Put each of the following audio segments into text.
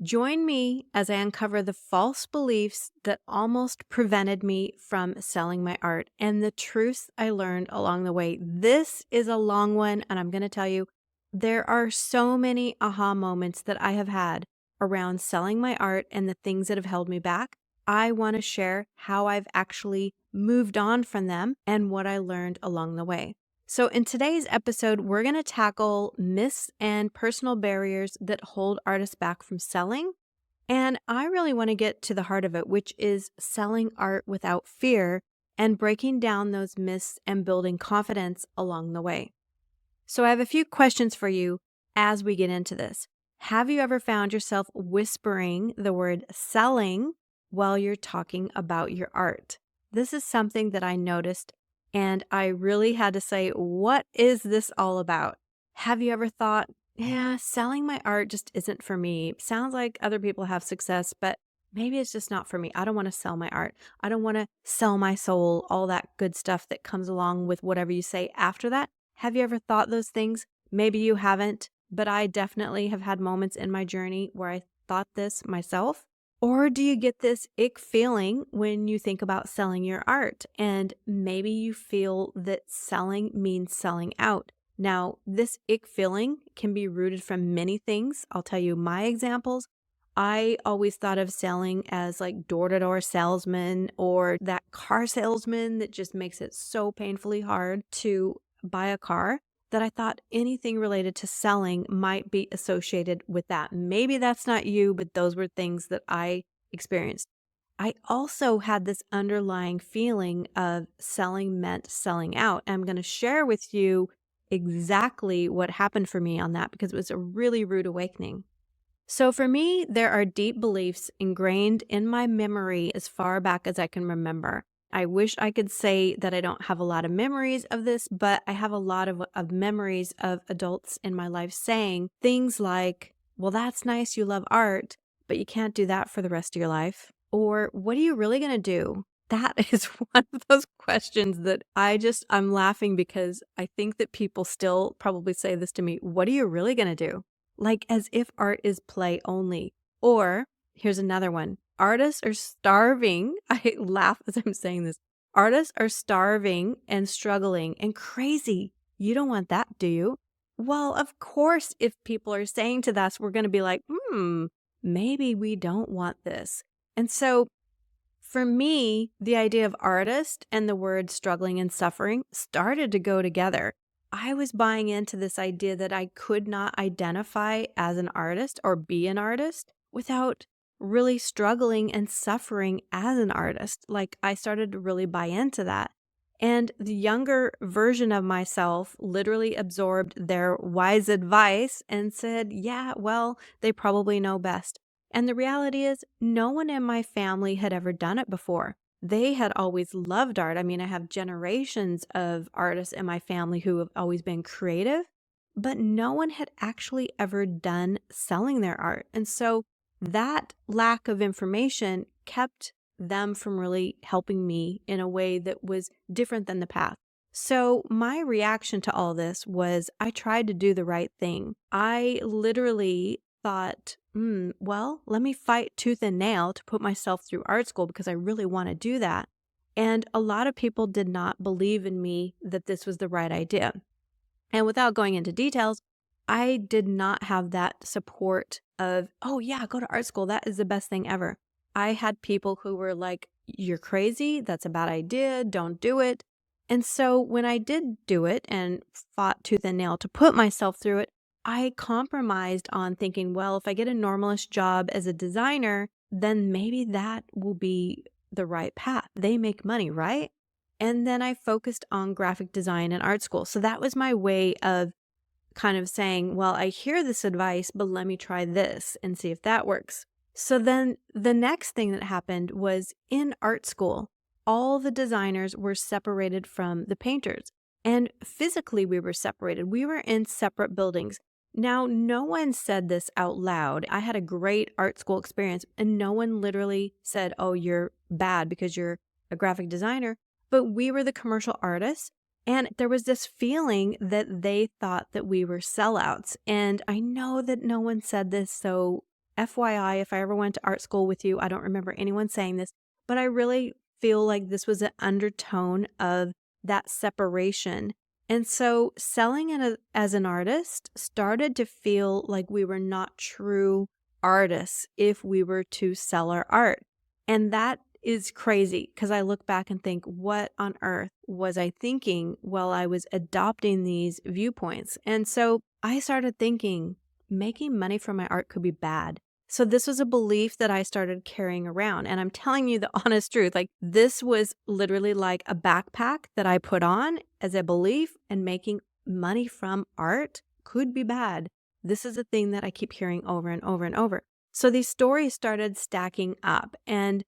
Join me as I uncover the false beliefs that almost prevented me from selling my art and the truths I learned along the way. This is a long one, and I'm going to tell you, there are so many aha moments that I have had around selling my art and the things that have held me back. I want to share how I've actually moved on from them and what I learned along the way. So, in today's episode, we're going to tackle myths and personal barriers that hold artists back from selling. And I really want to get to the heart of it, which is selling art without fear and breaking down those myths and building confidence along the way. So, I have a few questions for you as we get into this. Have you ever found yourself whispering the word selling while you're talking about your art? This is something that I noticed, and I really had to say, what is this all about? Have you ever thought, yeah, selling my art just isn't for me? Sounds like other people have success, but maybe it's just not for me. I don't want to sell my art. I don't want to sell my soul, all that good stuff that comes along with whatever you say after that. Have you ever thought those things? Maybe you haven't, but I definitely have had moments in my journey where I thought this myself. Or do you get this ick feeling when you think about selling your art? And maybe you feel that selling means selling out. Now, this ick feeling can be rooted from many things. I'll tell you my examples. I always thought of selling as like door-to-door salesman or that car salesman that just makes it so painfully hard to buy a car that I thought anything related to selling might be associated with that. Maybe that's not you, but those were things that I experienced. I also had this underlying feeling of selling meant selling out. I'm going to share with you exactly what happened for me on that because it was a really rude awakening. So for me, there are deep beliefs ingrained in my memory as far back as I can remember. I wish I could say that I don't have a lot of memories of this, but I have a lot of memories of adults in my life saying things like, well, that's nice, you love art, but you can't do that for the rest of your life. Or what are you really going to do? That is one of those questions that I'm laughing because I think that people still probably say this to me. What are you really going to do? Like as if art is play only. Or here's another one. Artists are starving. I laugh as I'm saying this. Artists are starving and struggling and crazy. You don't want that, do you? Well, of course, if people are saying to us, we're going to be like, maybe we don't want this. And so for me, the idea of artist and the word struggling and suffering started to go together. I was buying into this idea that I could not identify as an artist or be an artist without really struggling and suffering as an artist. Like I started to really buy into that. And the younger version of myself literally absorbed their wise advice and said, yeah, well, they probably know best. And the reality is, no one in my family had ever done it before. They had always loved art. I mean, I have generations of artists in my family who have always been creative, but no one had actually ever done selling their art. And so that lack of information kept them from really helping me in a way that was different than the path. So my reaction to all this was I tried to do the right thing. I literally thought, well, let me fight tooth and nail to put myself through art school because I really want to do that. And a lot of people did not believe in me that this was the right idea. And without going into details, I did not have that support of, oh yeah, go to art school. That is the best thing ever. I had people who were like, you're crazy. That's a bad idea. Don't do it. And so when I did do it and fought tooth and nail to put myself through it, I compromised on thinking, well, if I get a normalist job as a designer, then maybe that will be the right path. They make money, right? And then I focused on graphic design and art school. So that was my way of kind of saying, well, I hear this advice, but let me try this and see if that works. So then the next thing that happened was in art school, all the designers were separated from the painters. And physically, we were separated. We were in separate buildings. Now, no one said this out loud. I had a great art school experience, and no one literally said, oh, you're bad because you're a graphic designer. But we were the commercial artists. And there was this feeling that they thought that we were sellouts. And I know that no one said this, so FYI, if I ever went to art school with you, I don't remember anyone saying this, but I really feel like this was an undertone of that separation. And so selling as an artist started to feel like we were not true artists if we were to sell our art. And that is crazy because I look back and think, what on earth was I thinking while I was adopting these viewpoints? And so I started thinking making money from my art could be bad. So this was a belief that I started carrying around. And I'm telling you the honest truth, like this was literally like a backpack that I put on as a belief, and making money from art could be bad. This is a thing that I keep hearing over and over and over. So these stories started stacking up, and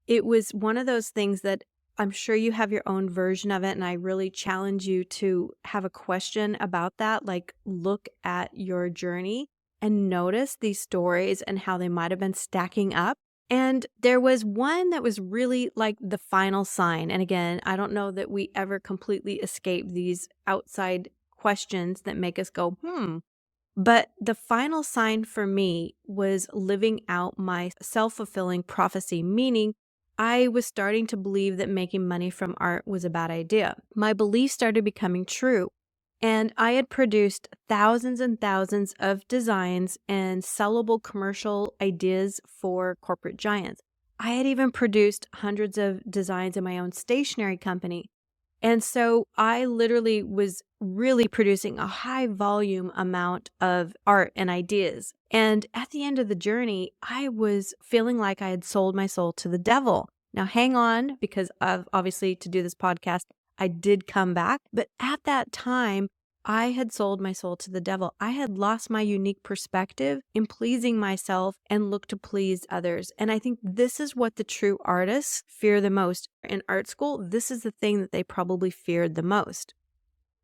it was one of those things that I'm sure you have your own version of it. And I really challenge you to have a question about that. Like, look at your journey and notice these stories and how they might have been stacking up. And there was one that was really like the final sign. And again, I don't know that we ever completely escape these outside questions that make us go, But the final sign for me was living out my self-fulfilling prophecy, meaning I was starting to believe that making money from art was a bad idea. My beliefs started becoming true. And I had produced thousands and thousands of designs and sellable commercial ideas for corporate giants. I had even produced hundreds of designs in my own stationery company. And so I literally was really producing a high volume amount of art and ideas. And at the end of the journey, I was feeling like I had sold my soul to the devil. Now, hang on, because obviously to do this podcast, I did come back. But at that time, I had sold my soul to the devil. I had lost my unique perspective in pleasing myself and looked to please others. And I think this is what the true artists fear the most. In art school, this is the thing that they probably feared the most.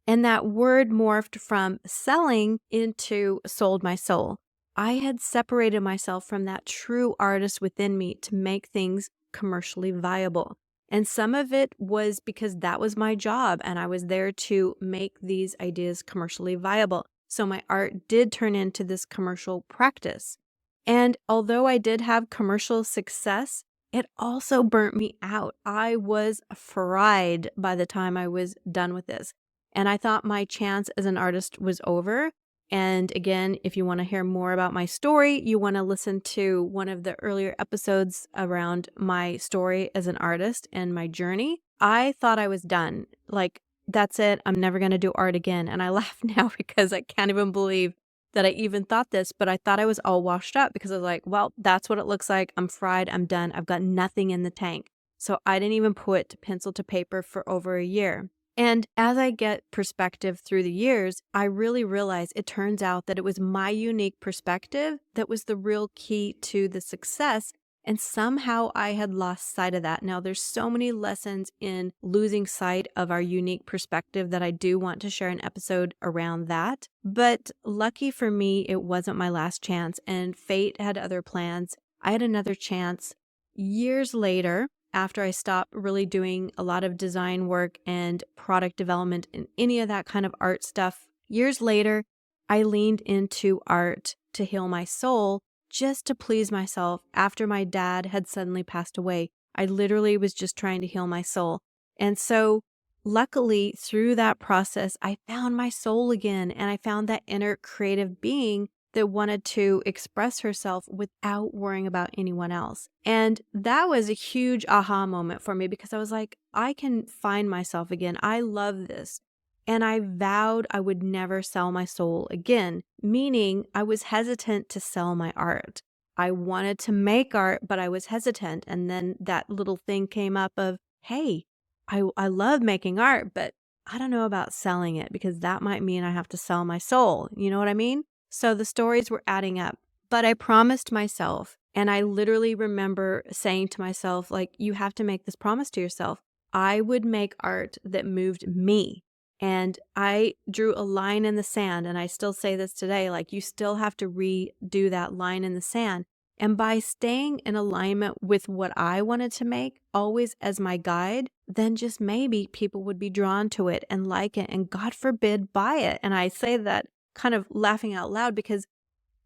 And that word morphed from selling into sold my soul. I had separated myself from that true artist within me to make things commercially viable. And some of it was because that was my job and I was there to make these ideas commercially viable. So my art did turn into this commercial practice. And although I did have commercial success, it also burnt me out. I was fried by the time I was done with this. And I thought my chance as an artist was over. And again, if you want to hear more about my story, you want to listen to one of the earlier episodes around my story as an artist and my journey. I thought I was done. Like, that's it. I'm never going to do art again. And I laugh now because I can't even believe that I even thought this, but I thought I was all washed up because I was like, well, that's what it looks like. I'm fried. I'm done. I've got nothing in the tank. So I didn't even put pencil to paper for over a year. And as I get perspective through the years, I really realized it turns out that it was my unique perspective that was the real key to the success. And somehow I had lost sight of that. Now, there's so many lessons in losing sight of our unique perspective that I do want to share an episode around that. But lucky for me, it wasn't my last chance, and fate had other plans. I had another chance years later, after I stopped really doing a lot of design work and product development and any of that kind of art stuff. Years later, I leaned into art to heal my soul just to please myself after my dad had suddenly passed away. I literally was just trying to heal my soul. And so luckily through that process, I found my soul again, and I found that inner creative being that wanted to express herself without worrying about anyone else. And that was a huge aha moment for me because I was like, I can find myself again. I love this. And I vowed I would never sell my soul again, meaning I was hesitant to sell my art. I wanted to make art, but I was hesitant. And then that little thing came up of, hey, I love making art, but I don't know about selling it because that might mean I have to sell my soul. You know what I mean? So the stories were adding up, but I promised myself, and I literally remember saying to myself, like, you have to make this promise to yourself. I would make art that moved me. And I drew a line in the sand, and I still say this today, like, you still have to redo that line in the sand. And by staying in alignment with what I wanted to make, always as my guide, then just maybe people would be drawn to it and like it, and God forbid, buy it. And I say that kind of laughing out loud because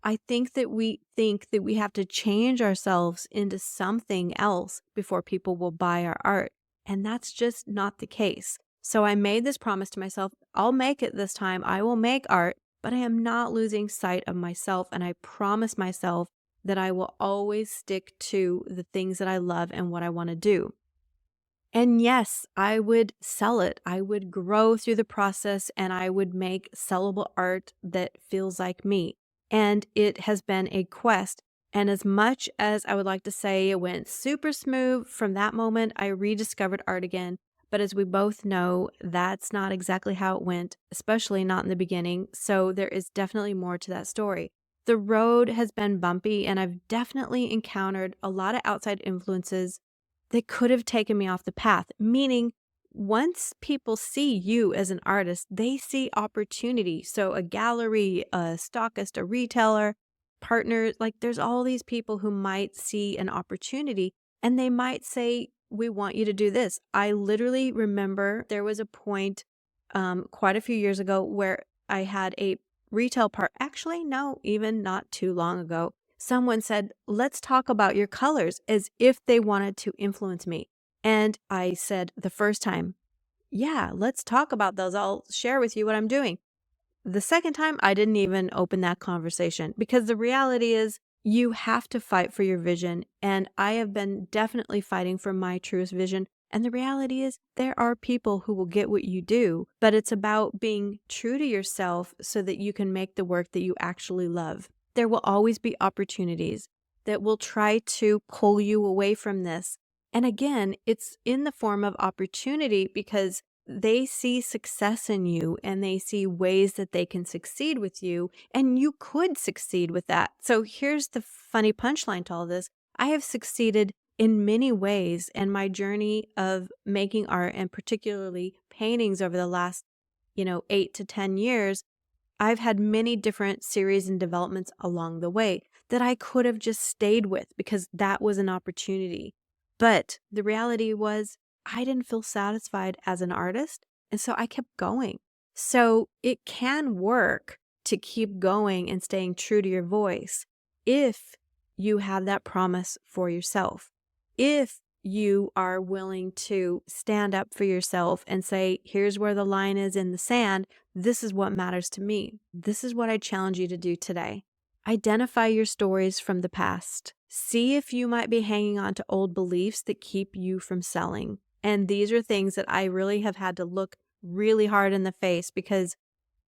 I think that we have to change ourselves into something else before people will buy our art. And that's just not the case. So I made this promise to myself, I'll make it this time. I will make art, but I am not losing sight of myself. And I promise myself that I will always stick to the things that I love and what I want to do. And yes, I would sell it. I would grow through the process and I would make sellable art that feels like me. And it has been a quest. And as much as I would like to say it went super smooth, from that moment, I rediscovered art again. But as we both know, that's not exactly how it went, especially not in the beginning. So there is definitely more to that story. The road has been bumpy, and I've definitely encountered a lot of outside influences that could have taken me off the path. Meaning, once people see you as an artist, they see opportunity. So, a gallery, a stockist, a retailer, partners, like there's all these people who might see an opportunity and they might say, we want you to do this. I literally remember there was a point quite a few years ago where I had a retail part, actually, no, even not too long ago. Someone said, let's talk about your colors, as if they wanted to influence me. And I said the first time, yeah, let's talk about those. I'll share with you what I'm doing. The second time, I didn't even open that conversation because the reality is you have to fight for your vision. And I have been definitely fighting for my truest vision. And the reality is there are people who will get what you do, but it's about being true to yourself so that you can make the work that you actually love. There will always be opportunities that will try to pull you away from this. And again, it's in the form of opportunity because they see success in you and they see ways that they can succeed with you, and you could succeed with that. So here's the funny punchline to all this. I have succeeded in many ways, and my journey of making art and particularly paintings over the last, 8 to 10 years, I've had many different series and developments along the way that I could have just stayed with because that was an opportunity. But the reality was I didn't feel satisfied as an artist, and so I kept going. So it can work to keep going and staying true to your voice if you have that promise for yourself. If you are willing to stand up for yourself and say, here's where the line is in the sand. This is what matters to me. This is what I challenge you to do today. Identify your stories from the past. See if you might be hanging on to old beliefs that keep you from selling. And these are things that I really have had to look really hard in the face because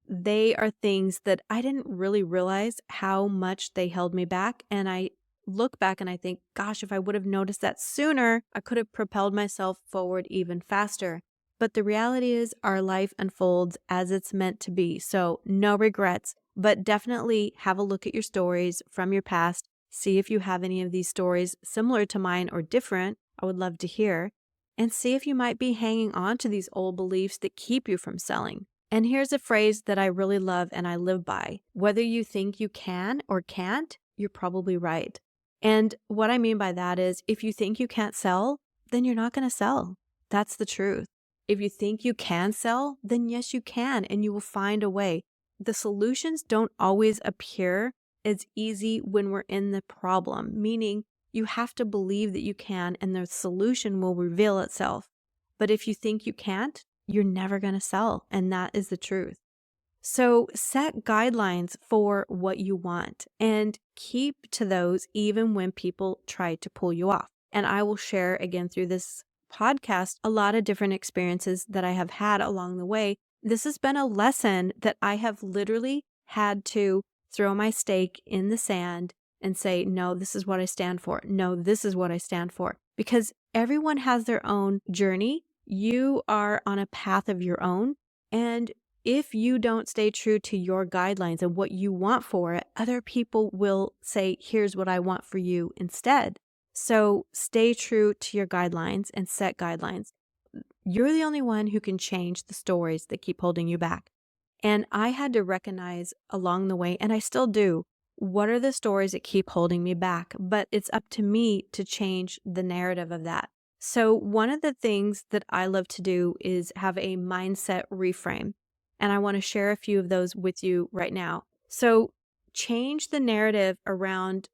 they are things that I didn't really realize how much they held me back. And I look back and I think, gosh, if I would have noticed that sooner, I could have propelled myself forward even faster. But the reality is our life unfolds as it's meant to be. So no regrets, but definitely have a look at your stories from your past. See if you have any of these stories similar to mine or different. I would love to hear. And see if you might be hanging on to these old beliefs that keep you from selling. And here's a phrase that I really love and I live by. Whether you think you can or can't, you're probably right. And what I mean by that is if you think you can't sell, then you're not going to sell. That's the truth. If you think you can sell, then yes, you can, and you will find a way. The solutions don't always appear as easy when we're in the problem, meaning you have to believe that you can and the solution will reveal itself. But if you think you can't, you're never going to sell. And that is the truth. So set guidelines for what you want and keep to those even when people try to pull you off. And I will share again through this podcast a lot of different experiences that I have had along the way. This has been a lesson that I have literally had to throw my stake in the sand and say, no, this is what I stand for. No, this is what I stand for. Because everyone has their own journey. You are on a path of your own. And if you don't stay true to your guidelines and what you want for it, other people will say, here's what I want for you instead. So stay true to your guidelines and set guidelines. You're the only one who can change the stories that keep holding you back. And I had to recognize along the way, and I still do, what are the stories that keep holding me back? But it's up to me to change the narrative of that. So one of the things that I love to do is have a mindset reframe. And I want to share a few of those with you right now. So change the narrative around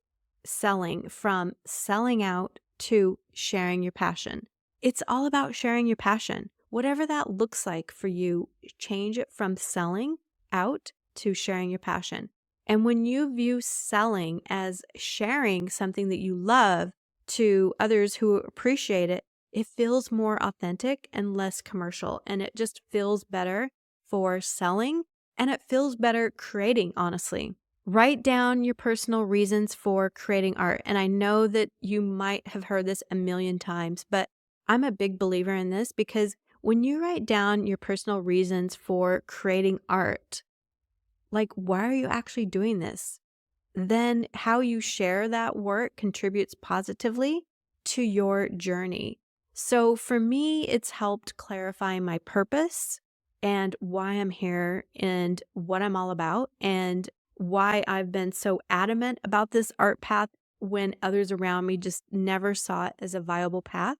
selling from selling out to sharing your passion. It's all about sharing your passion. Whatever that looks like for you, change it from selling out to sharing your passion. And when you view selling as sharing something that you love to others who appreciate it, it feels more authentic and less commercial. And it just feels better for selling, and it feels better creating, honestly. Write down your personal reasons for creating art. And I know that you might have heard this a million times, but I'm a big believer in this because when you write down your personal reasons for creating art, like, why are you actually doing this? Then how you share that work contributes positively to your journey. So for me, it's helped clarify my purpose and why I'm here and what I'm all about and why I've been so adamant about this art path when others around me just never saw it as a viable path.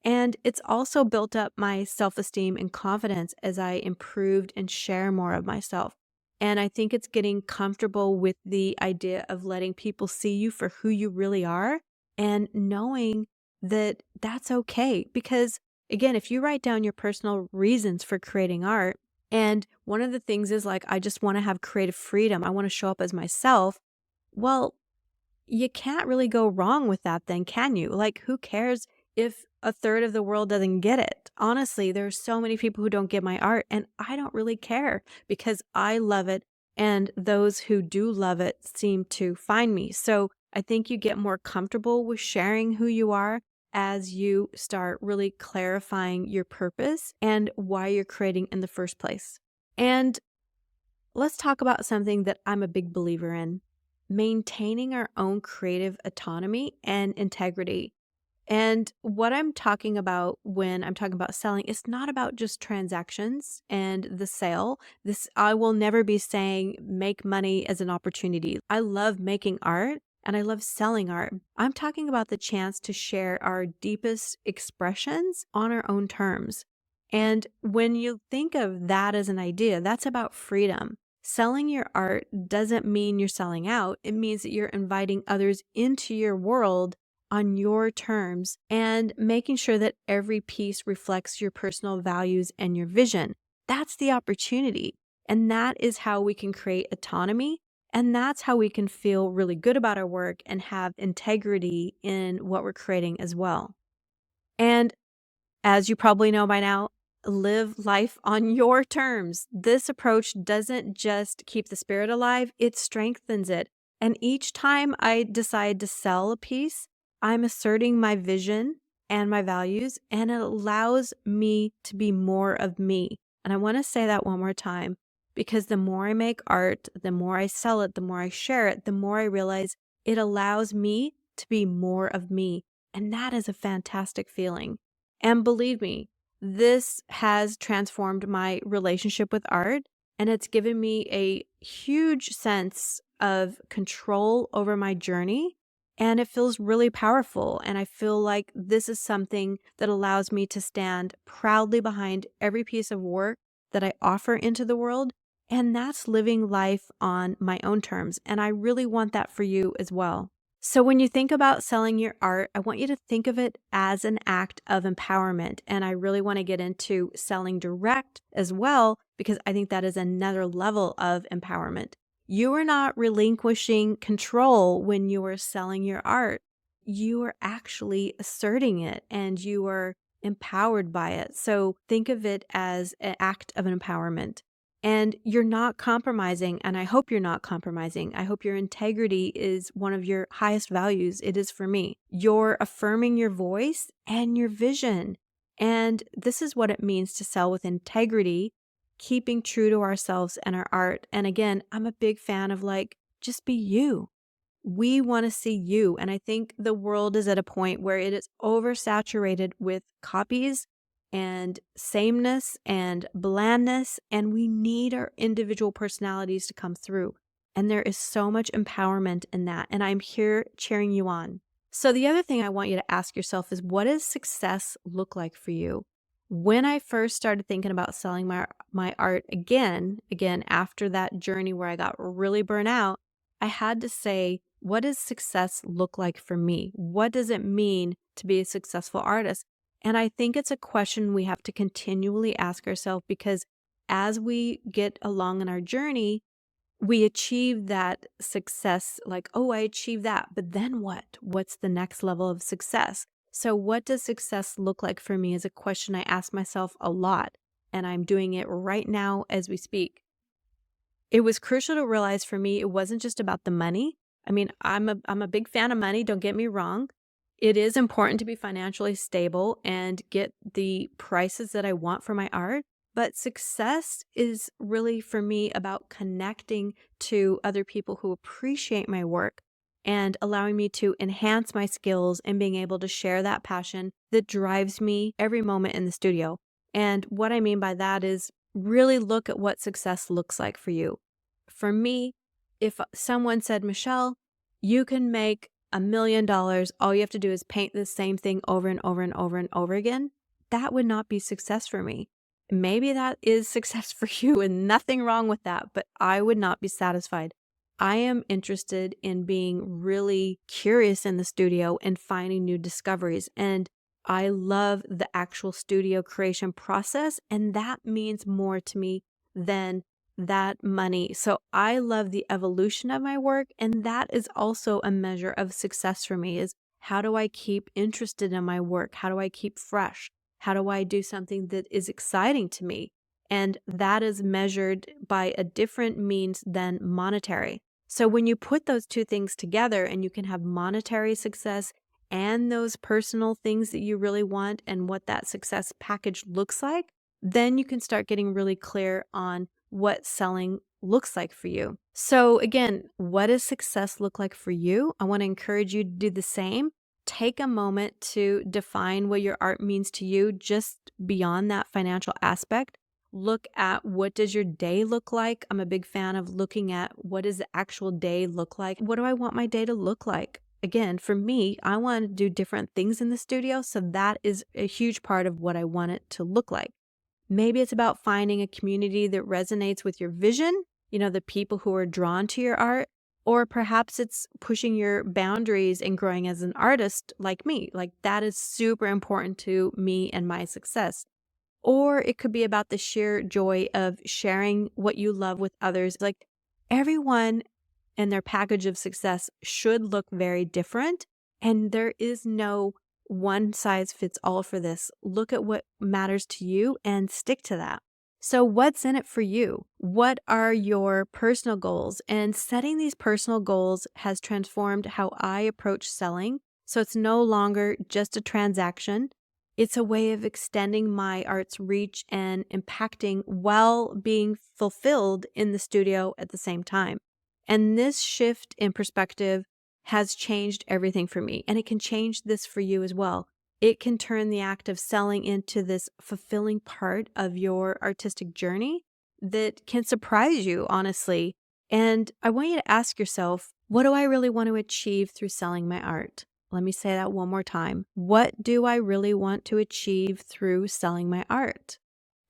And it's also built up my self-esteem and confidence as I improved and share more of myself. And I think it's getting comfortable with the idea of letting people see you for who you really are and knowing that that's okay. Because again, if you write down your personal reasons for creating art, and one of the things is like, I just want to have creative freedom, I want to show up as myself. Well, you can't really go wrong with that then, can you? Like, who cares if a third of the world doesn't get it? Honestly, there's so many people who don't get my art, and I don't really care because I love it, and those who do love it seem to find me. So I think you get more comfortable with sharing who you are as you start really clarifying your purpose and why you're creating in the first place. And let's talk about something that I'm a big believer in: maintaining our own creative autonomy and integrity. And what I'm talking about when I'm talking about selling, it's not about just transactions and the sale. This, I will never be saying make money as an opportunity. I love making art and I love selling art. I'm talking about the chance to share our deepest expressions on our own terms. And when you think of that as an idea, that's about freedom. Selling your art doesn't mean you're selling out. It means that you're inviting others into your world on your terms and making sure that every piece reflects your personal values and your vision. That's the opportunity. And that is how we can create autonomy. And that's how we can feel really good about our work and have integrity in what we're creating as well. And as you probably know by now, live life on your terms. This approach doesn't just keep the spirit alive, it strengthens it. And each time I decide to sell a piece, I'm asserting my vision and my values, and it allows me to be more of me. And I want to say that one more time because the more I make art, the more I sell it, the more I share it, the more I realize it allows me to be more of me. And that is a fantastic feeling. And believe me, this has transformed my relationship with art, and it's given me a huge sense of control over my journey. And it feels really powerful. And I feel like this is something that allows me to stand proudly behind every piece of work that I offer into the world. And that's living life on my own terms. And I really want that for you as well. So when you think about selling your art, I want you to think of it as an act of empowerment. And I really want to get into selling direct as well, because I think that is another level of empowerment. You are not relinquishing control when you are selling your art. You are actually asserting it and you are empowered by it. So think of it as an act of empowerment. And you're not compromising, and I hope you're not compromising. I hope your integrity is one of your highest values. It is for me. You're affirming your voice and your vision. And this is what it means to sell with integrity, keeping true to ourselves and our art. And again, I'm a big fan of like, just be you. We want to see you. And I think the world is at a point where it is oversaturated with copies and sameness and blandness, and we need our individual personalities to come through. And there is so much empowerment in that, and I'm here cheering you on. So the other thing I want you to ask yourself is, what does success look like for you? When I first started thinking about selling my art again after that journey where I got really burnt out, I had to say, what does success look like for me? What does it mean to be a successful artist? And I think it's a question we have to continually ask ourselves, because as we get along in our journey, we achieve that success, like, oh, I achieved that. But then what? What's the next level of success? So, what does success look like for me is a question I ask myself a lot. And I'm doing it right now as we speak. It was crucial to realize for me, it wasn't just about the money. I mean, I'm a big fan of money, don't get me wrong. It is important to be financially stable and get the prices that I want for my art, but success is really for me about connecting to other people who appreciate my work and allowing me to enhance my skills and being able to share that passion that drives me every moment in the studio. And what I mean by that is really look at what success looks like for you. For me, if someone said, Michele, you can make $1 million, all you have to do is paint the same thing over and over and over and over again, that would not be success for me. Maybe that is success for you and nothing wrong with that, but I would not be satisfied. I am interested in being really curious in the studio and finding new discoveries. And I love the actual studio creation process, and that means more to me than that money. So I love the evolution of my work, and that is also a measure of success for me, is how do I keep interested in my work? How do I keep fresh? How do I do something that is exciting to me? And that is measured by a different means than monetary. So when you put those two things together and you can have monetary success and those personal things that you really want and what that success package looks like, then you can start getting really clear on what selling looks like for you. So again, what does success look like for you? I want to encourage you to do the same. Take a moment to define what your art means to you just beyond that financial aspect. Look at what does your day look like? I'm a big fan of looking at what does the actual day look like? What do I want my day to look like? Again, for me, I want to do different things in the studio, so that is a huge part of what I want it to look like. Maybe it's about finding a community that resonates with your vision, the people who are drawn to your art, or perhaps it's pushing your boundaries and growing as an artist like me. Like that is super important to me and my success. Or it could be about the sheer joy of sharing what you love with others. Like everyone and their package of success should look very different. And there is no one size fits all for this. Look at what matters to you and stick to that. So what's in it for you? What are your personal goals? And setting these personal goals has transformed how I approach selling. So it's no longer just a transaction. It's a way of extending my art's reach and impacting while being fulfilled in the studio at the same time. And this shift in perspective has changed everything for me. And it can change this for you as well. It can turn the act of selling into this fulfilling part of your artistic journey that can surprise you, honestly. And I want you to ask yourself, what do I really want to achieve through selling my art? Let me say that one more time. What do I really want to achieve through selling my art?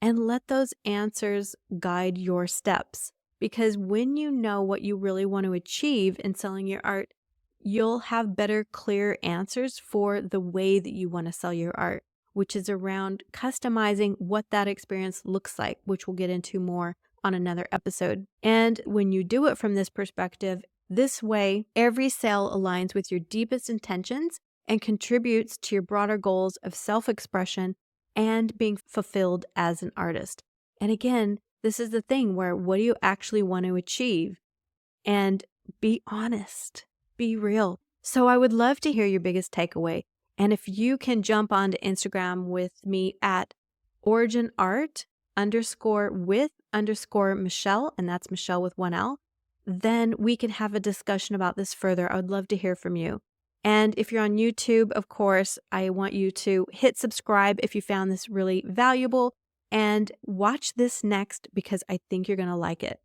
And let those answers guide your steps. Because when you know what you really want to achieve in selling your art, you'll have better, clear answers for the way that you want to sell your art, which is around customizing what that experience looks like, which we'll get into more on another episode. And when you do it from this perspective, this way, every sale aligns with your deepest intentions and contributes to your broader goals of self-expression and being fulfilled as an artist. And again, this is the thing where what do you actually want to achieve? And be honest, be real. So I would love to hear your biggest takeaway. And if you can jump onto Instagram with me at originart_with_Michele, and that's Michele with one L, then we can have a discussion about this further. I would love to hear from you. And if you're on YouTube, of course, I want you to hit subscribe if you found this really valuable and watch this next because I think you're going to like it.